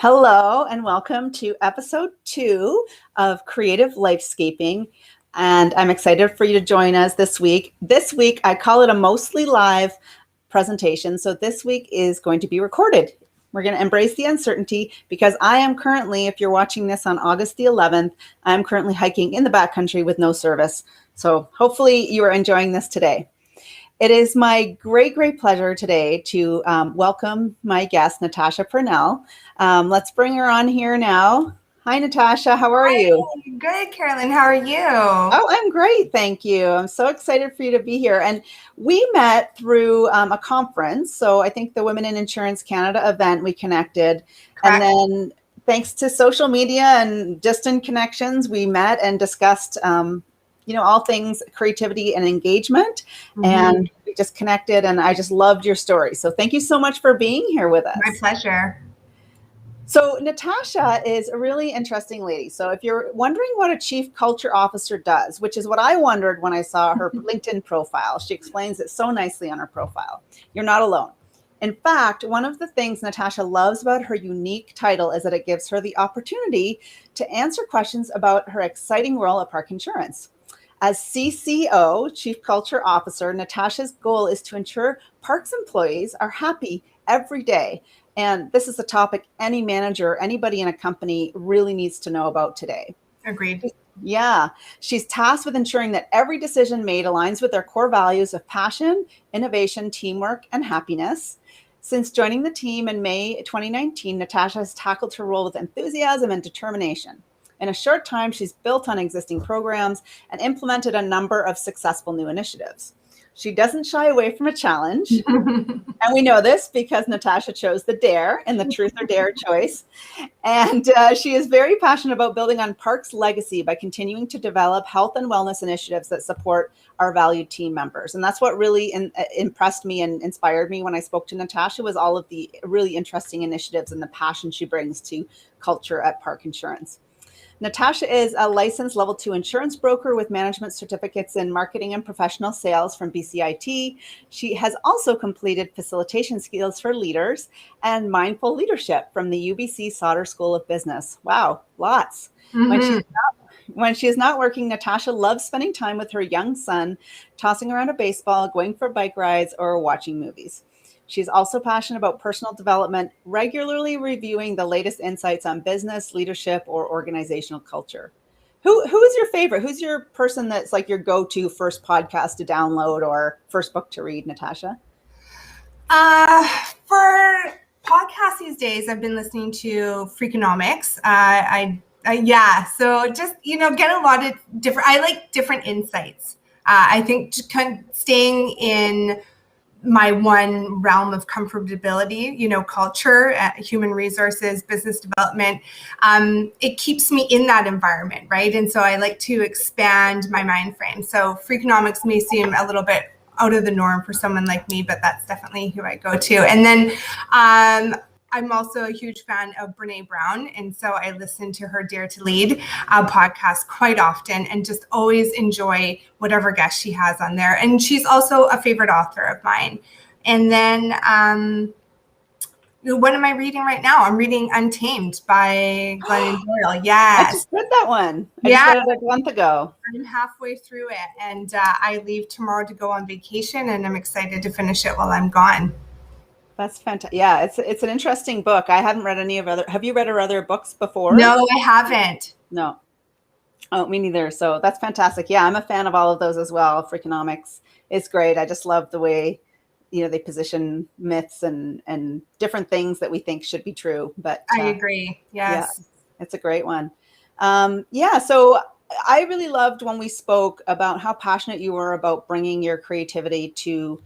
Hello and welcome to episode 2 of Creative Lifescaping. And I'm excited for you to join us this week. This week, I call it a mostly live presentation. So this week is going to be recorded. We're going to embrace the uncertainty because I am currently, if you're watching this on August the 11th, I'm currently hiking in the backcountry with no service. So hopefully you are enjoying this today. It is my great pleasure today to welcome my guest, Natasha Purnell. Let's bring her on here now. Hi, Natasha. How are you? Good, Carolyn. How are you? Oh, I'm great. Thank you. I'm so excited for you to be here. And we met through a conference. So I think the Women in Insurance Canada event, we connected. Correct. And then thanks to social media and distant connections, we met and discussed all things creativity and engagement. Mm-hmm. And we just connected and I just loved your story. So thank you so much for being here with us. My pleasure. So Natasha is a really interesting lady. So if you're wondering what a chief culture officer does, which is what I wondered when I saw her LinkedIn profile, she explains it so nicely on her profile. You're not alone. In fact, one of the things Natasha loves about her unique title is that it gives her the opportunity to answer questions about her exciting role at Park Insurance. As CCO, Chief Culture Officer, Natasha's goal is to ensure Parks employees are happy every day. And this is a topic any manager, anybody in a company really needs to know about today. Agreed. Yeah. She's tasked with ensuring that every decision made aligns with their core values of passion, innovation, teamwork, and happiness. Since joining the team in May 2019, Natasha has tackled her role with enthusiasm and determination. In a short time, she's built on existing programs and implemented a number of successful new initiatives. She doesn't shy away from a challenge. And we know this because Natasha chose the DARE in the Truth or Dare choice. And she is very passionate about building on Park's legacy by continuing to develop health and wellness initiatives that support our valued team members. And that's what really impressed me and inspired me when I spoke to Natasha was all of the really interesting initiatives and the passion she brings to culture at Park Insurance. Natasha is a licensed level 2 insurance broker with management certificates in marketing and professional sales from BCIT. She has also completed facilitation skills for leaders and mindful leadership from the UBC Sauder School of Business. Wow, lots. Mm-hmm. When she is not working, Natasha loves spending time with her young son, tossing around a baseball, going for bike rides, or watching movies. She's also passionate about personal development, regularly reviewing the latest insights on business, leadership, or organizational culture. Who is your favorite? Who's your person that's like your go-to first podcast to download or first book to read, Natasha? For podcasts these days, I've been listening to Freakonomics. So just, get a lot of different, I like different insights. I think just kind of staying in my one realm of comfortability, culture, human resources, business development, it keeps me in that environment, right? And so I like to expand my mind frame. So Freakonomics may seem a little bit out of the norm for someone like me, but that's definitely who I go to. And then I'm also a huge fan of Brene Brown. And so I listen to her Dare to Lead podcast quite often and just always enjoy whatever guest she has on there. And she's also a favorite author of mine. And then what am I reading right now? I'm reading Untamed by Glennon Doyle. Yes. I just read that one. I just read it like a month ago. I'm halfway through it and I leave tomorrow to go on vacation and I'm excited to finish it while I'm gone. That's fantastic. Yeah, it's an interesting book. I haven't read any of other. Have you read her other books before? No, I haven't. No. Oh, me neither. So that's fantastic. Yeah, I'm a fan of all of those as well. Freakonomics is great. I just love the way, they position myths and different things that we think should be true. But I agree. Yes. Yeah, it's a great one. So I really loved when we spoke about how passionate you were about bringing your creativity to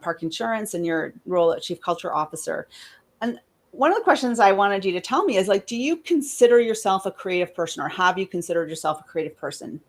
Park Insurance and your role as Chief Culture Officer. And one of the questions I wanted you to tell me is do you consider yourself a creative person or have you considered yourself a creative person?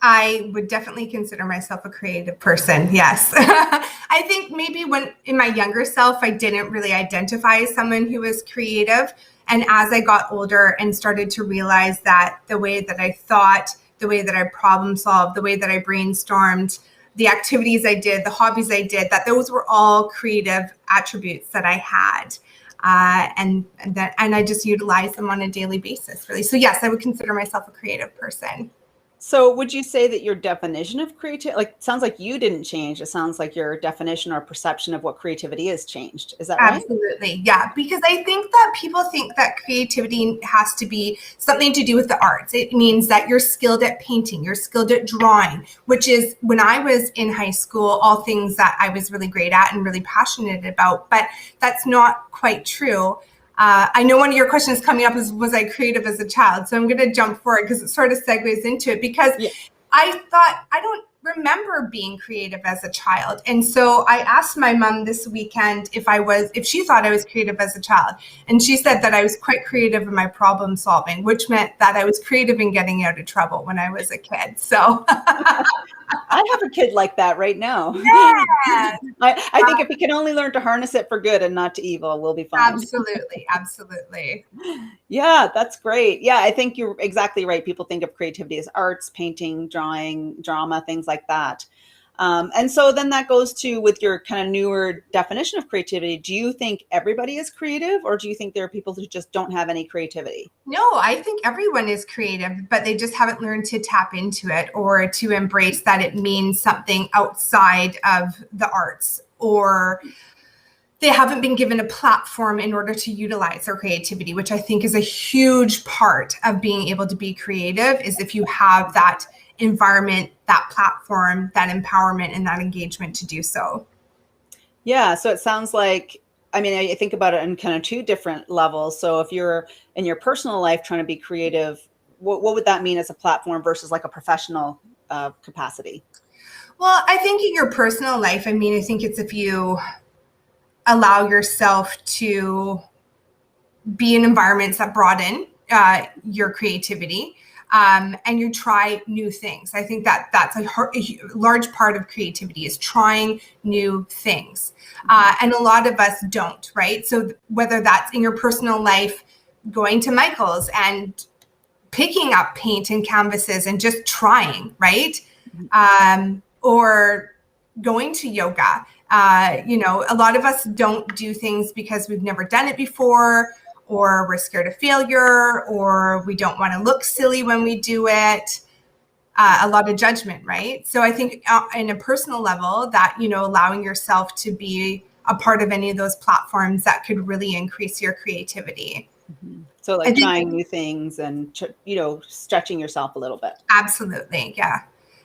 I would definitely consider myself a creative person. Yes. I think maybe when in my younger self, I didn't really identify as someone who was creative. And as I got older and started to realize that the way that I thought, the way that I problem solved, the way that I brainstormed, the activities I did, the hobbies I did, that those were all creative attributes that I had. And I just utilize them on a daily basis, really. So yes, I would consider myself a creative person. So would you say that your definition of creativity, like, sounds like you didn't change. It sounds like your definition or perception of what creativity has changed. Is that right? Absolutely. Yeah. Because I think that people think that creativity has to be something to do with the arts. It means that you're skilled at painting, you're skilled at drawing, which is, when I was in high school, all things that I was really great at and really passionate about. But that's not quite true. I know one of your questions coming up is, was I creative as a child? So I'm going to jump forward because it sort of segues into it, because I thought, I don't remember being creative as a child. And so I asked my mom this weekend if she thought I was creative as a child. And she said that I was quite creative in my problem solving, which meant that I was creative in getting out of trouble when I was a kid. So I have a kid like that right now. yeah. I think if we can only learn to harness it for good and not to evil, we'll be fine. Absolutely. Absolutely. Yeah, that's great. Yeah, I think you're exactly right. People think of creativity as arts, painting, drawing, drama, things like that. And so then that goes to, with your kind of newer definition of creativity, do you think everybody is creative, or do you think there are people who just don't have any creativity? No, I think everyone is creative, but they just haven't learned to tap into it or to embrace that it means something outside of the arts, or they haven't been given a platform in order to utilize their creativity, which I think is a huge part of being able to be creative, is if you have that environment, that platform, that empowerment, and that engagement to do so. Yeah, so it sounds like, I mean, I think about it in kind of two different levels. So if you're in your personal life trying to be creative, what would that mean as a platform versus like a professional capacity? Well, I think in your personal life, I mean, I think it's if you allow yourself to be in environments that broaden your creativity, and you try new things. I think that that's a large part of creativity, is trying new things. And a lot of us don't, right? So whether that's in your personal life, going to Michael's and picking up paint and canvases and just trying, right? Or going to yoga. A lot of us don't do things because we've never done it before, or we're scared of failure, or we don't want to look silly when we do it. A lot of judgment, right? So I think in a personal level, that, allowing yourself to be a part of any of those platforms, that could really increase your creativity. Mm-hmm. So like trying new things and, stretching yourself a little bit. Absolutely. Yeah.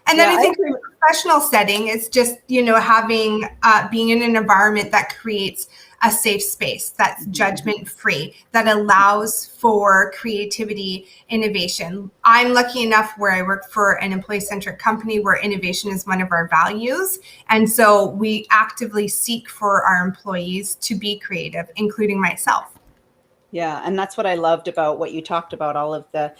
And then I think in a professional setting, it's just, having, being in an environment that creates a safe space that's judgment free, that allows for creativity, innovation. I'm lucky enough where I work for an employee-centric company where innovation is one of our values. And so we actively seek for our employees to be creative, including myself. Yeah. And that's what I loved about what you talked about, all of the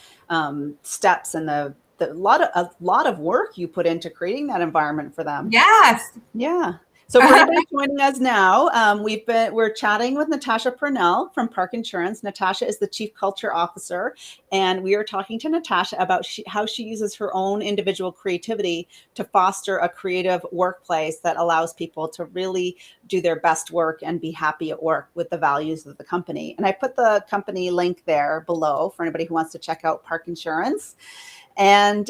steps and a lot of work you put into creating that environment for them. Yes. Yeah. So for anybody joining us now, we're chatting with Natasha Purnell from Park Insurance. Natasha is the Chief Culture Officer, and we are talking to Natasha about how she uses her own individual creativity to foster a creative workplace that allows people to really do their best work and be happy at work with the values of the company. And I put the company link there below for anybody who wants to check out Park Insurance. And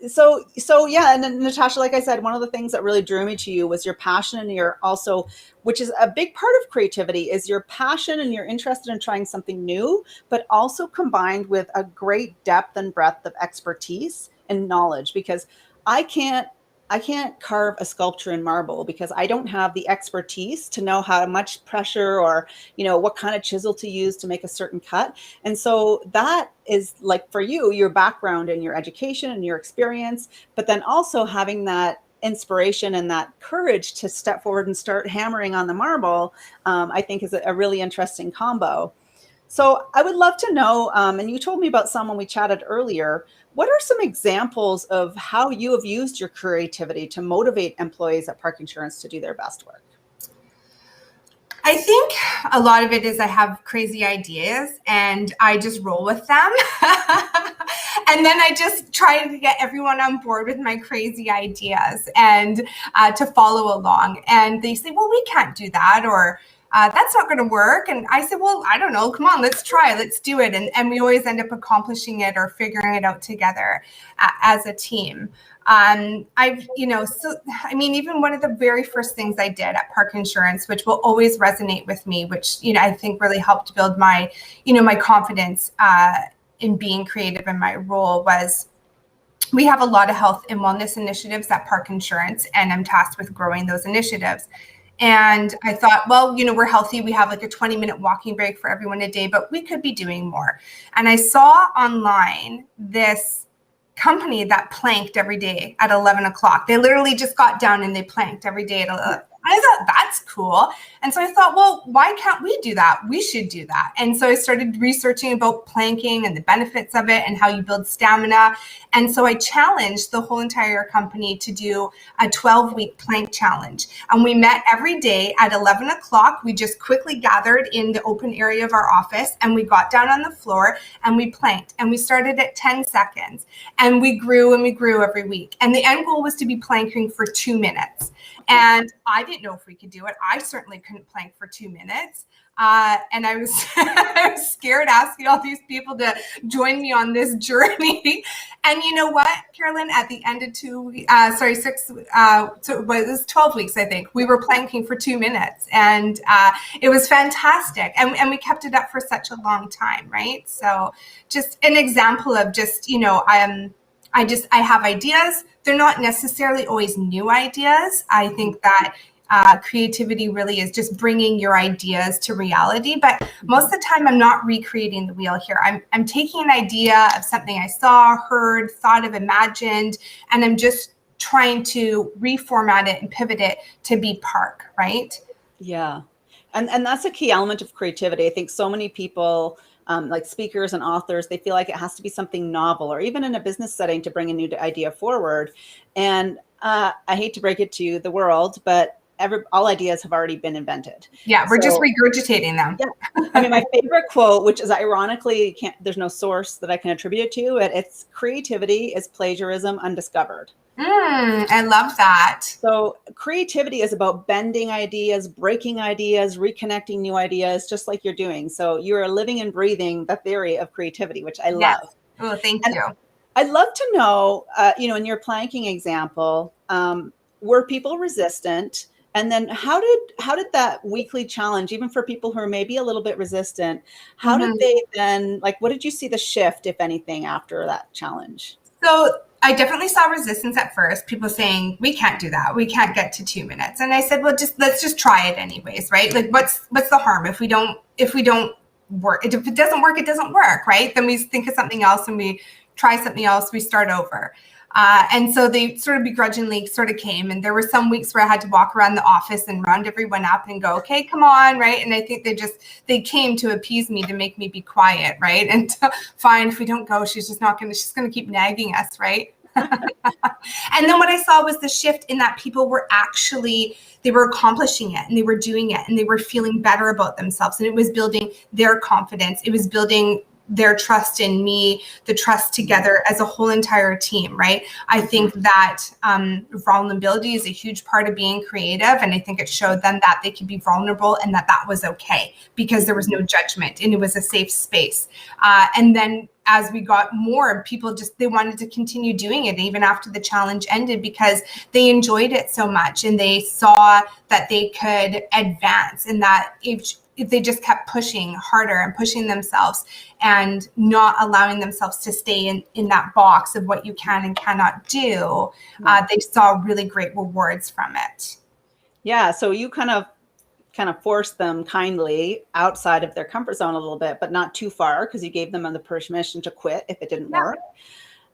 so yeah. And then, Natasha, like I said, one of the things that really drew me to you was your passion, and your also, which is a big part of creativity, is your passion, and you're interested in trying something new, but also combined with a great depth and breadth of expertise and knowledge, because I can't carve a sculpture in marble because I don't have the expertise to know how much pressure or, what kind of chisel to use to make a certain cut. And so that is, like, for you, your background and your education and your experience, but then also having that inspiration and that courage to step forward and start hammering on the marble, I think is a really interesting combo. So I would love to know, and you told me about some when we chatted earlier, what are some examples of how you have used your creativity to motivate employees at Park Insurance to do their best work? I think a lot of it is I have crazy ideas and I just roll with them. And then I just try to get everyone on board with my crazy ideas and to follow along. And they say, well, we can't do that, or that's not going to work. And I said, well, I don't know. Come on, let's try. Let's do it. And we always end up accomplishing it or figuring it out together as a team. Even one of the very first things I did at Park Insurance, which will always resonate with me, which, I think really helped build my, my confidence in being creative in my role, was we have a lot of health and wellness initiatives at Park Insurance, and I'm tasked with growing those initiatives. And I thought, well, we're healthy. We have like a 20-minute walking break for everyone a day, but we could be doing more. And I saw online this company that planked every day at 11 o'clock. They literally just got down and they planked every day at 11. I thought, that's cool. And so I thought, well, why can't we do that? We should do that. And so I started researching about planking and the benefits of it and how you build stamina. And so I challenged the whole entire company to do a 12-week plank challenge. And we met every day at 11 o'clock. We just quickly gathered in the open area of our office and we got down on the floor and we planked. And we started at 10 seconds and we grew every week. And the end goal was to be planking for 2 minutes. And I didn't know if we could do it. I certainly couldn't plank for 2 minutes. And I was, I was scared asking all these people to join me on this journey. And you know what, Carolyn, at the end of 12 weeks, I think, we were planking for 2 minutes. And it was fantastic. And we kept it up for such a long time, right? So just an example of just, I have ideas. They're not necessarily always new ideas. I think that creativity really is just bringing your ideas to reality. But most of the time, I'm not recreating the wheel here. I'm taking an idea of something I saw, heard, thought of, imagined, and I'm just trying to reformat it and pivot it to be Park, right? Yeah. And that's a key element of creativity. I think so many people, like speakers and authors, they feel like it has to be something novel, or even in a business setting, to bring a new idea forward. And I hate to break it to the world, but all ideas have already been invented. Yeah, we're just regurgitating them. Yeah. I mean, my favorite quote, which is ironically, there's no source that I can attribute to it, it's creativity is plagiarism undiscovered. I love that. So creativity is about bending ideas, breaking ideas, reconnecting new ideas, just like you're doing. So you're living and breathing the theory of creativity, which I love. Oh, thank you. I'd love to know, in your planking example, were people resistant? And then how did that weekly challenge, even for people who are maybe a little bit resistant, how did they then, what did you see the shift, if anything, after that challenge? So I definitely saw resistance at first, people saying, we can't do that. We can't get to 2 minutes. And I said, well, let's just try it anyways, right? Like, what's the harm if we don't work? If it doesn't work, it doesn't work, right? Then we think of something else and we try something else, we start over. And so they sort of begrudgingly sort of came. And there were some weeks where I had to walk around the office and round everyone up and go, okay, come on, right? And I think they came to appease me, to make me be quiet, right? And fine, if we don't go, she's going to keep nagging us, right? And then what I saw was the shift in that people were they were accomplishing it and they were doing it and they were feeling better about themselves. And it was building their confidence. It was building their trust in me, the trust together as a whole entire team, right? I think that vulnerability is a huge part of being creative. And I think it showed them that they could be vulnerable and that was okay, because there was no judgment and it was a safe space. And then as we got more, people they wanted to continue doing it even after the challenge ended, because they enjoyed it so much and they saw that they could advance, and that if they just kept pushing harder and pushing themselves and not allowing themselves to stay in that box of what you can and cannot do, they saw really great rewards from it. Yeah. So you kind of forced them kindly outside of their comfort zone a little bit, but not too far, because you gave them the permission to quit if it didn't work.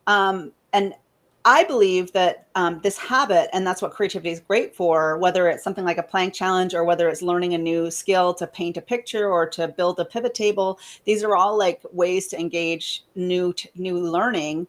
And I believe that this habit, and that's what creativity is great for, whether it's something like a plank challenge or whether it's learning a new skill to paint a picture or to build a pivot table, these are all ways to engage new learning.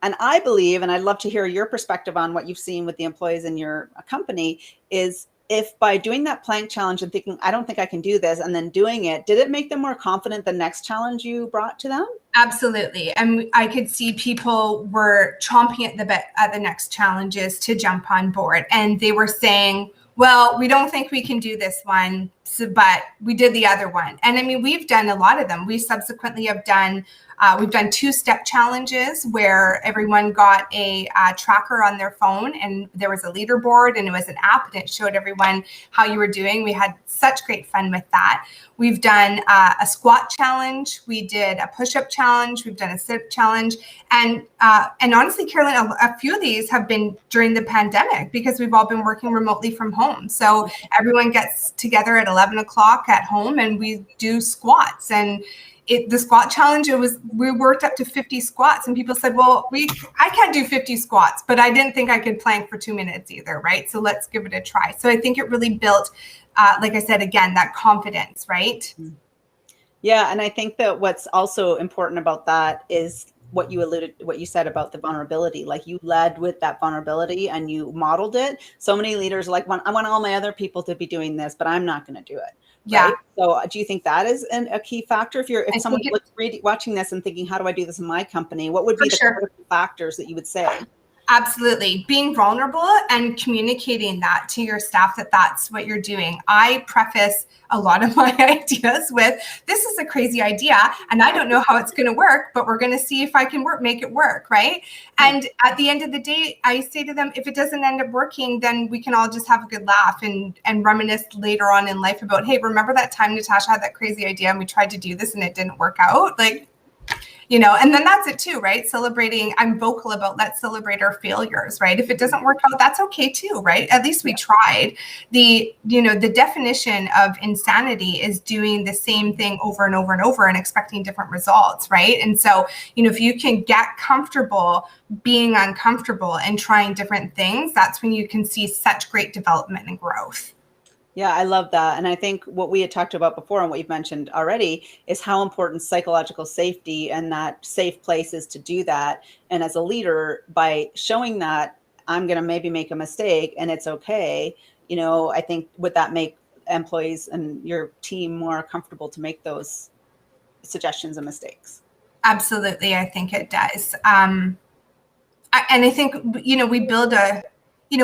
And I believe, and I'd love to hear your perspective on what you've seen with the employees in your company, is if by doing that plank challenge and thinking, I don't think I can do this, and then doing it, did it make them more confident the next challenge you brought to them? Absolutely. And I could see people were chomping at the bit at the next challenges to jump on board. And they were saying, well, we don't think we can do this one, but we did the other one. And I mean, we've done a lot of them. We subsequently have done, we've done 2-step challenges where everyone got a tracker on their phone, and there was a leaderboard, and it was an app, and it showed everyone how you were doing. We had such great fun with that. We've done a squat challenge. We did a push-up challenge. We've done a sit-up challenge. And honestly, Carolyn, a few of these have been during the pandemic because we've all been working remotely from home. So everyone gets together at 11 o'clock at home, and we do squats. And the squat challenge, we worked up to 50 squats, and people said, well, I can't do 50 squats, but I didn't think I could plank for 2 minutes either, right? So let's give it a try. So I think it really built, like I said, again, that confidence, right? Yeah, and I think that what's also important about that is what you said about the vulnerability. Like, you led with that vulnerability and you modeled it. So many leaders are like, I want all my other people to be doing this, but I'm not going to do it. Yeah. Right? So do you think that is a key factor? If someone watching this and thinking, how do I do this in my company? What would be the critical factors that you would say? Absolutely. Being vulnerable and communicating that to your staff, that that's what you're doing. I preface a lot of my ideas with, this is a crazy idea and I don't know how it's going to work, but we're going to see if I can make it work. Right. And at the end of the day, I say to them, if it doesn't end up working, then we can all just have a good laugh and reminisce later on in life about, hey, remember that time Natasha had that crazy idea and we tried to do this and it didn't work out? Like, and then that's it too, right? Celebrating, I'm vocal about, let's celebrate our failures, right? If it doesn't work out, that's okay too, right? At least we tried. The definition of insanity is doing the same thing over and over and over and expecting different results, right? And so, if you can get comfortable being uncomfortable and trying different things, that's when you can see such great development and growth. Yeah, I love that. And I think what we had talked about before and what you've mentioned already is how important psychological safety and that safe place is to do that. And as a leader, by showing that I'm going to maybe make a mistake and it's okay, I think would that make employees and your team more comfortable to make those suggestions and mistakes? Absolutely. I think it does. And I think,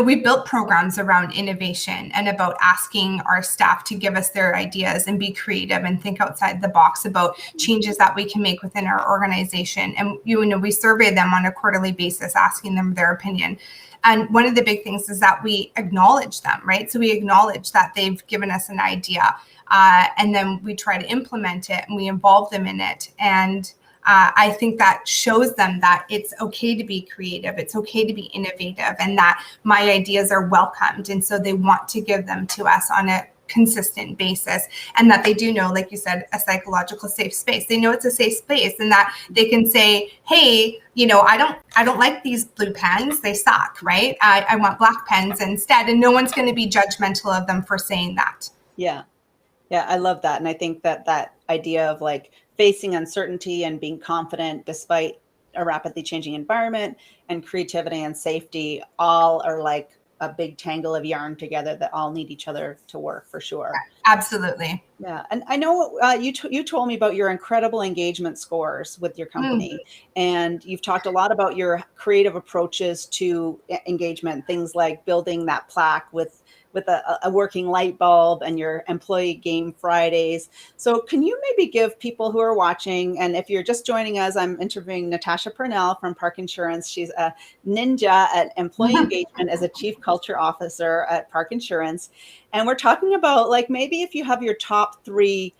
we built programs around innovation and about asking our staff to give us their ideas and be creative and think outside the box about changes that we can make within our organization. And, we survey them on a quarterly basis, asking them their opinion. And one of the big things is that we acknowledge them, right? So we acknowledge that they've given us an idea, and then we try to implement it and we involve them in it. And I think that shows them that it's okay to be creative, it's okay to be innovative, and that my ideas are welcomed. And so they want to give them to us on a consistent basis, and that they do know, like you said, a psychological safe space. They know it's a safe space, and that they can say, hey, I don't like these blue pens, they suck, right? I want black pens instead. And no one's going to be judgmental of them for saying that. Yeah. Yeah, I love that. And I think that idea of like facing uncertainty and being confident despite a rapidly changing environment, and creativity and safety all are like a big tangle of yarn together that all need each other to work, for sure. Absolutely. Yeah. And I know you told me about your incredible engagement scores with your company, and you've talked a lot about your creative approaches to engagement, things like building that plaque with a working light bulb and your employee game Fridays. So can you maybe give people who are watching, and if you're just joining us, I'm interviewing Natasha Purnell from Park Insurance. She's a ninja at employee engagement as a chief culture officer at Park Insurance. And we're talking about, like, maybe if you have your top 3,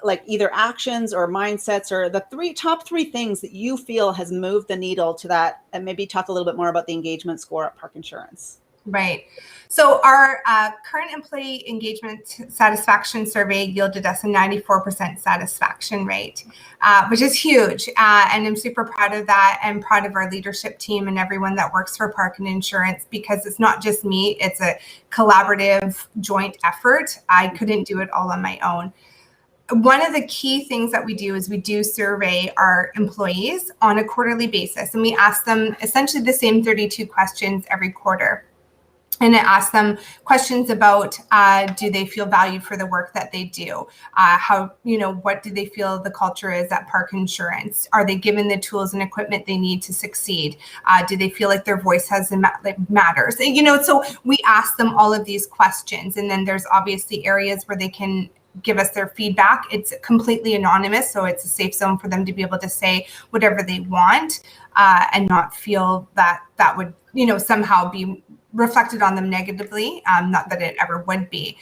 like either actions or mindsets, or the top three things that you feel has moved the needle to that, and maybe talk a little bit more about the engagement score at Park Insurance. Right. So our current employee engagement satisfaction survey yielded us a 94% satisfaction rate, which is huge. And I'm super proud of that, and proud of our leadership team and everyone that works for Park and Insurance, because it's not just me, it's a collaborative joint effort. I couldn't do it all on my own. One of the key things that we do is we do survey our employees on a quarterly basis, and we ask them essentially the same 32 questions every quarter. And it asks them questions about, do they feel valued for the work that they do? How, what do they feel the culture is at Park Insurance? Are they given the tools and equipment they need to succeed? Do they feel like their voice matters? So we ask them all of these questions. And then there's obviously areas where they can give us their feedback. It's completely anonymous, so it's a safe zone for them to be able to say whatever they want, and not feel that would, somehow be reflected on them negatively. Not that it ever would be.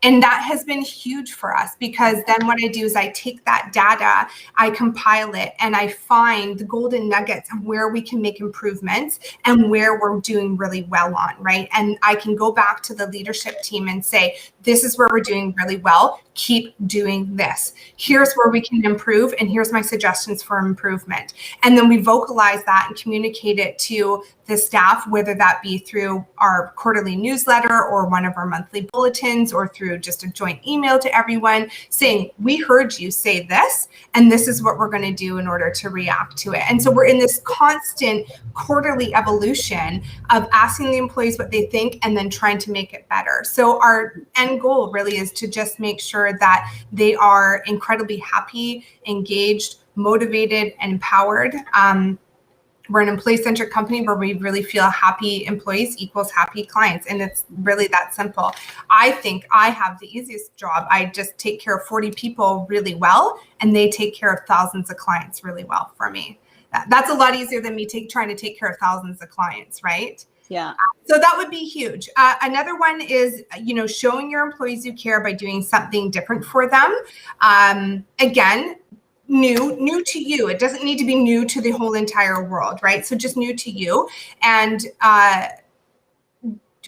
And that has been huge for us, because then what I do is I take that data, I compile it, and I find the golden nuggets of where we can make improvements and where we're doing really well on, right? And I can go back to the leadership team and say, this is where we're doing really well. Keep doing this. Here's where we can improve, and here's my suggestions for improvement. And then we vocalize that and communicate it to the staff, whether that be through our quarterly newsletter or one of our monthly bulletins, or through just a joint email to everyone saying, we heard you say this, and this is what we're going to do in order to react to it. And so we're in this constant quarterly evolution of asking the employees what they think and then trying to make it better. So our end goal really is to just make sure that they are incredibly happy, engaged, motivated, and empowered. We're an employee-centric company where we really feel happy employees equals happy clients. And it's really that simple. I think I have the easiest job. I just take care of 40 people really well, and they take care of thousands of clients really well for me. That's a lot easier than me trying to take care of thousands of clients, right? Yeah. So that would be huge. Another one is, showing your employees you care by doing something different for them. Again, new to you. It doesn't need to be new to the whole entire world, right? So just new to you, and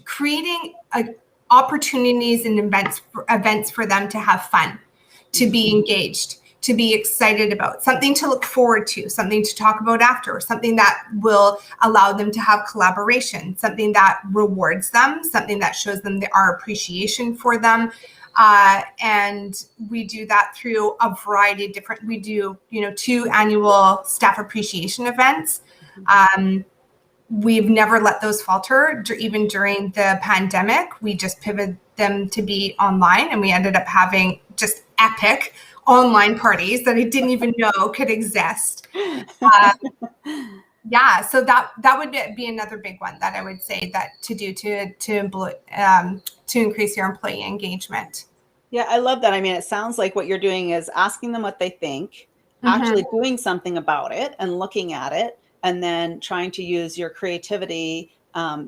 creating opportunities and events for them to have fun, to be engaged, to be excited about, something to look forward to, something to talk about after, something that will allow them to have collaboration, something that rewards them, something that shows them our appreciation for them. And we do that through a variety of different, we do, 2 annual staff appreciation events. We've never let those falter, even during the pandemic. We just pivoted them to be online, and we ended up having just epic online parties that I didn't even know could exist. Yeah, so that would be another big one that I would say that to do to increase your employee engagement. Yeah, I love that. I mean, it sounds like what you're doing is asking them what they think, actually doing something about it and looking at it, and then trying to use your creativity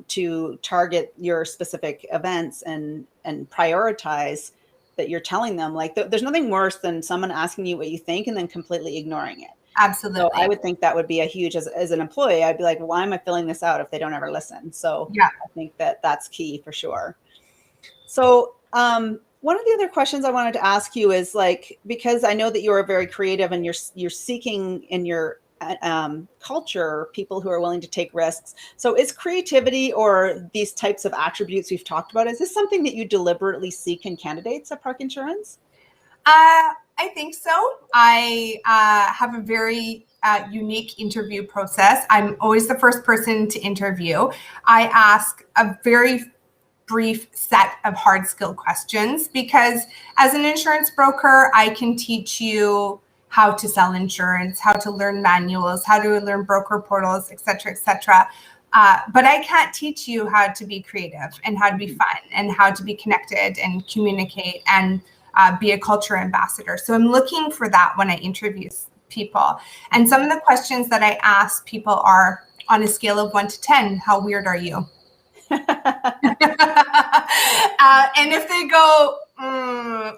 to target your specific events and prioritize that you're telling them. Like, there's nothing worse than someone asking you what you think and then completely ignoring it. Absolutely. So I would think that would be a huge, as an employee, I'd be like, why am I filling this out if they don't ever listen? So yeah, I think that's key for sure. So one of the other questions I wanted to ask you is, like, because I know that you are very creative and you're seeking in your culture people who are willing to take risks. So is creativity or these types of attributes we've talked about, is this something that you deliberately seek in candidates at Park Insurance? I think so. I have a very unique interview process. I'm always the first person to interview. I ask a very brief set of hard skill questions, because as an insurance broker, I can teach you how to sell insurance, how to learn manuals, how to learn broker portals, et cetera, et cetera. But I can't teach you how to be creative and how to be fun and how to be connected and communicate and be a culture ambassador. So I'm looking for that when I interview people. And some of the questions that I ask people are, on a scale of 1 to 10, how weird are you? And if they go,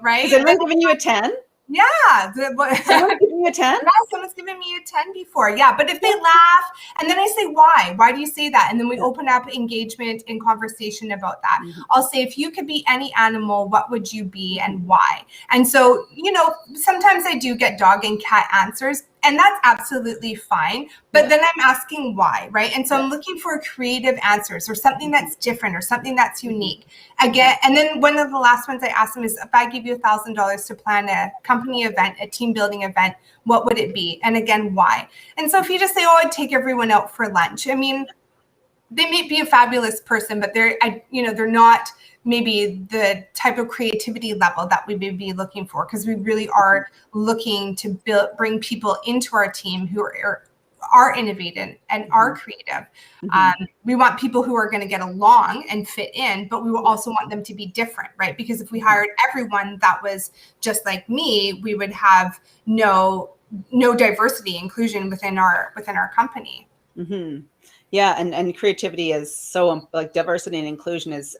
right? Is anyone giving you a 10? Yeah. Someone giving you a 10? Yeah, someone's given me a 10 before. Yeah. But if they laugh, and then I say, why? Why do you say that? And then we open up engagement and conversation about that. I'll say, if you could be any animal, what would you be and why? And so, sometimes I do get dog and cat answers, and that's absolutely fine. But then I'm asking why, right? And so I'm looking for creative answers, or something that's different, or something that's unique. Again, and then one of the last ones I asked them is, if I give you $1,000 to plan a company event, a team building event, what would it be? And again, why? And so if you just say, oh, I'd take everyone out for lunch. I mean, they may be a fabulous person, but they're not maybe the type of creativity level that we may be looking for, because we really are looking to bring people into our team who are innovative and are creative. We want people who are going to get along and fit in, but we will also want them to be different, right? Because if we hired everyone that was just like me, we would have no diversity inclusion within our company. Yeah, and creativity is so, like, diversity and inclusion is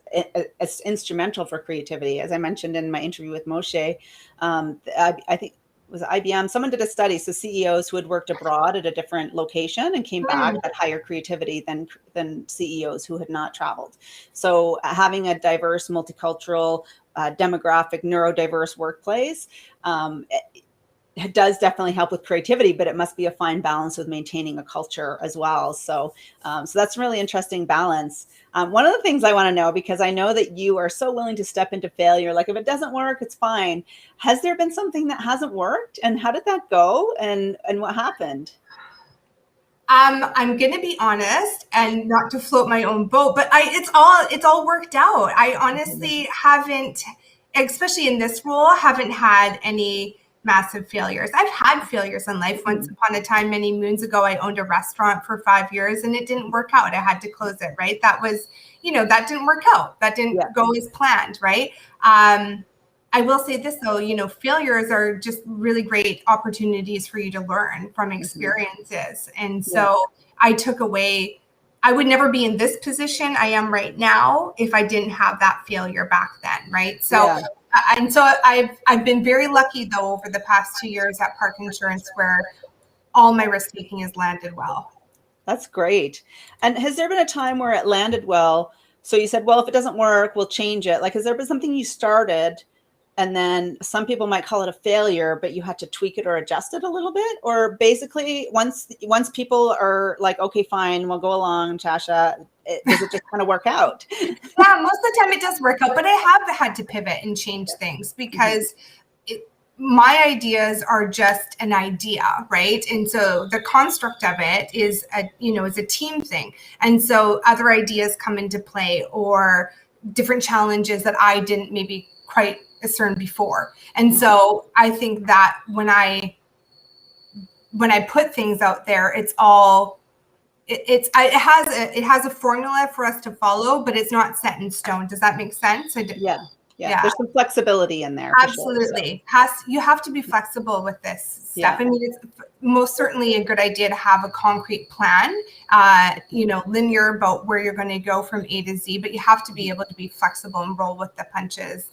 instrumental for creativity. As I mentioned in my interview with Moshe, I think it was IBM, someone did a study. So CEOs who had worked abroad at a different location and came back had higher creativity than CEOs who had not traveled. So having a diverse, multicultural, demographic, neurodiverse workplace, it does definitely help with creativity, but it must be a fine balance with maintaining a culture as well. So that's a really interesting balance. One of the things I want to know, because I know that you are so willing to step into failure, like if it doesn't work, it's fine. Has there been something that hasn't worked, and how did that go, and what happened? I'm going to be honest, and not to float my own boat, but it's all worked out. I honestly haven't, especially in this role, haven't had any massive failures. I've had failures in life. Once upon a time, many moons ago, I owned a restaurant for 5 years and it didn't work out. I had to close it, right? That was, that didn't work out. That didn't go as planned, right? I will say this though, failures are just really great opportunities for you to learn from experiences. And so I took away, I would never be in this position I am right now if I didn't have that failure back then, right? So, and so I've been very lucky though over the past 2 years at Park Insurance, where all my risk taking has landed well. That's great. And has there been a time where it landed well? So you said, well, if it doesn't work, we'll change it. Like, has there been something you started and then some people might call it a failure, but you had to tweak it or adjust it a little bit? Or basically once people are like, okay, fine, we'll go along, Natasha, does it just kind of work out? Yeah, most of the time it does work out, but I have had to pivot and change things because my ideas are just an idea, right? And so the construct of it is a team thing. And so other ideas come into play, or different challenges that I didn't maybe quite discern before. And so I think that when I put things out there, it has a formula for us to follow, but it's not set in stone. Does that make sense? Yeah. There's some flexibility in there. Absolutely. Sure, so. You have to be flexible with this stuff. I mean, it's most certainly a good idea to have a concrete plan, linear about where you're going to go from A to Z, but you have to be able to be flexible and roll with the punches.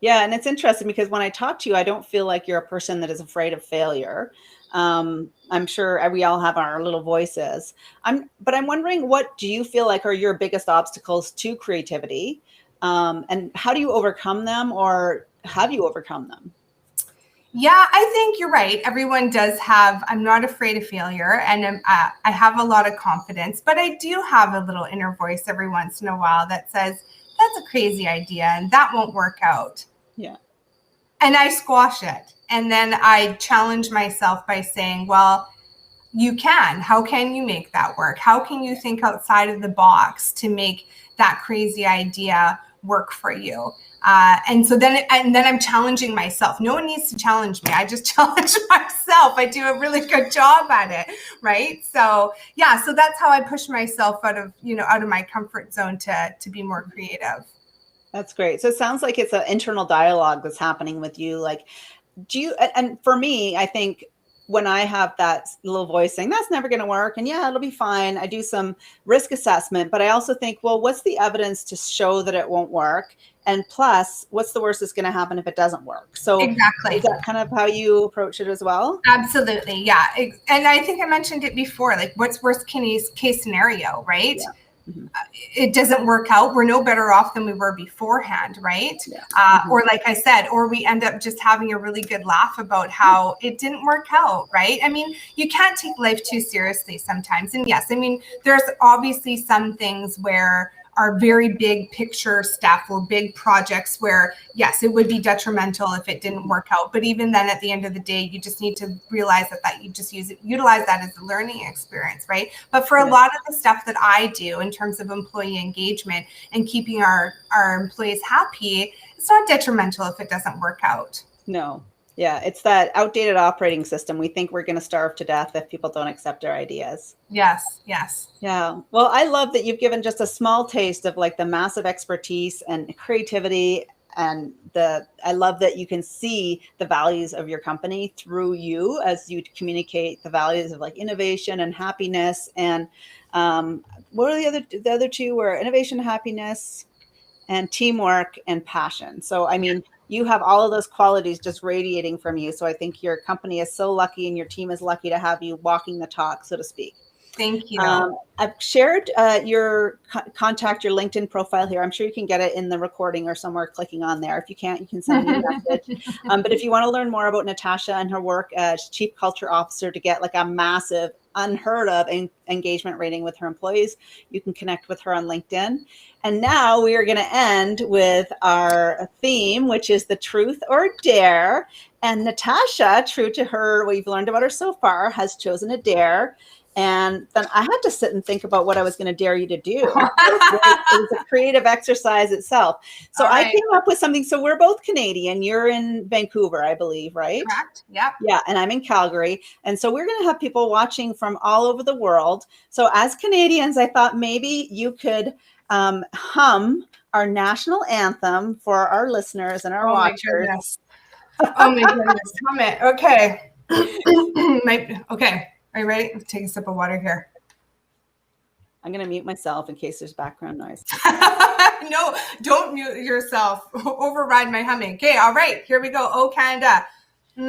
Yeah. And it's interesting because when I talk to you, I don't feel like you're a person that is afraid of failure. I'm sure we all have our little voices. But I'm wondering, what do you feel like are your biggest obstacles to creativity? And how do you overcome them, or have you overcome them? Yeah, I think you're right. Everyone does have, I'm not afraid of failure, and I have a lot of confidence, but I do have a little inner voice every once in a while that says, that's a crazy idea and that won't work out. Yeah. And I squash it. And then I challenge myself by saying, well, you can. How can you make that work? How can you think outside of the box to make that crazy idea work for you? And then I'm challenging myself. No one needs to challenge me. I just challenge myself. I do a really good job at it, right? So yeah, so that's how I push myself out of my comfort zone to be more creative. That's great. So it sounds like it's an internal dialogue that's happening with you. Like, and for me, I think when I have that little voice saying that's never going to work, and yeah, it'll be fine, I do some risk assessment, but I also think, well, what's the evidence to show that it won't work? And plus, what's the worst that's going to happen if it doesn't work? So exactly. Is that kind of how you approach it as well? Absolutely. Yeah. And I think I mentioned it before, like what's worst case scenario, right? Yeah. It doesn't work out. We're no better off than we were beforehand, right? Yeah. Or like I said, or we end up just having a really good laugh about how it didn't work out, right? I mean, you can't take life too seriously sometimes. And yes, I mean, there's obviously some things where are very big picture stuff or big projects where, yes, it would be detrimental if it didn't work out. But even then, at the end of the day, you just need to realize that you just utilize that as a learning experience, right? But for a lot of the stuff that I do in terms of employee engagement and keeping our employees happy, it's not detrimental if it doesn't work out. No. Yeah, it's that outdated operating system. We think we're going to starve to death if people don't accept our ideas. Yes, yes. Yeah. Well, I love that you've given just a small taste of like the massive expertise and creativity. And I love that you can see the values of your company through you as you communicate the values of like innovation and happiness. And what are the other two were innovation, happiness, and teamwork and passion. So, I mean, you have all of those qualities just radiating from you. So I think your company is so lucky and your team is lucky to have you walking the talk, so to speak. Thank you. I've shared your contact, your LinkedIn profile here. I'm sure you can get it in the recording or somewhere clicking on there. If you can't, you can send me a message. But if you want to learn more about Natasha and her work as Chief Culture Officer to get like a massive, unheard of engagement rating with her employees, you can connect with her on LinkedIn. And now we are going to end with our theme, which is the truth or dare. And Natasha, true to her, what you've learned about her so far, has chosen a dare. And then I had to sit and think about what I was going to dare you to do. It was a creative exercise itself. So I came up with something. So we're both Canadian. You're in Vancouver, I believe, right? Correct. Yep. Yeah. And I'm in Calgary. And so we're going to have people watching from all over the world. So as Canadians, I thought maybe you could hum our national anthem for our listeners and our watchers. Oh my goodness. Hum it. Okay. Okay. Are you ready? Let's take a sip of water here. I'm going to mute myself in case there's background noise. No, don't mute yourself. Override my humming. Okay, all right. Here we go. Oh, Canada. Oh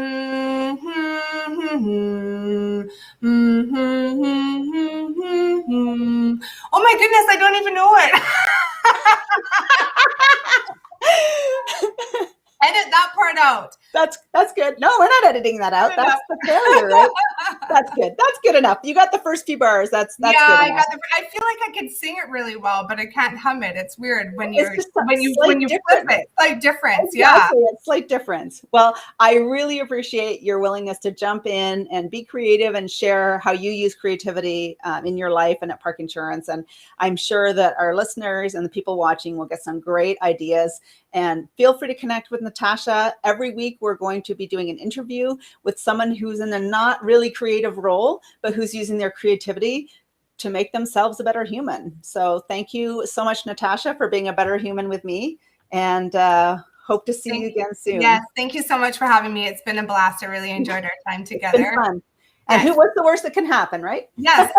my goodness, I don't even know it. Edit that part out. That's good. No, we're not editing that out. That's the failure, right? That's good. That's good enough. You got the first few bars. That's good enough. I feel like I could sing it really well, but I can't hum it. It's weird when you flip it. Slight difference. Exactly. Yeah. It's slight difference. Well, I really appreciate your willingness to jump in and be creative and share how you use creativity in your life and at Park Insurance. And I'm sure that our listeners and the people watching will get some great ideas. And feel free to connect with Natasha. Every week, we're going to be doing an interview with someone who's in a not really creative role, but who's using their creativity to make themselves a better human. So thank you so much, Natasha, for being a better human with me. And hope to see you again soon. Yes, thank you so much for having me. It's been a blast. I really enjoyed our time together. It's been fun. And what's the worst that can happen, right? Yes.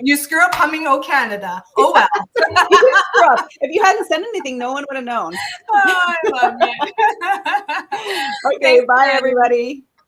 You screw up humming "Oh Canada." Oh well. You did screw up. If you hadn't said anything, no one would have known. Oh, I love it. Okay, bye everybody.